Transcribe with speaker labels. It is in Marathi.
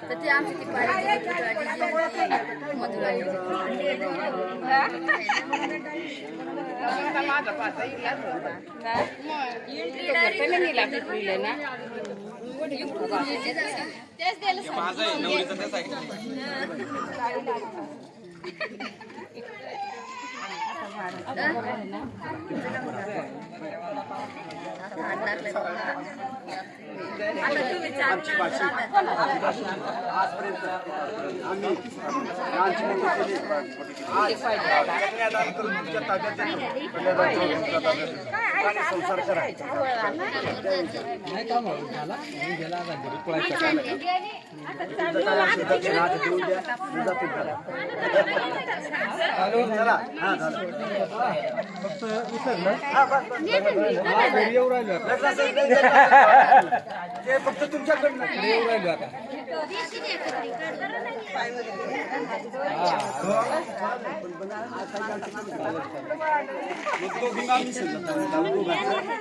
Speaker 1: तर ते आमची ती
Speaker 2: संसार करायचा फक्त फक्त तुमच्याकडनं येऊ राहिलो आता तो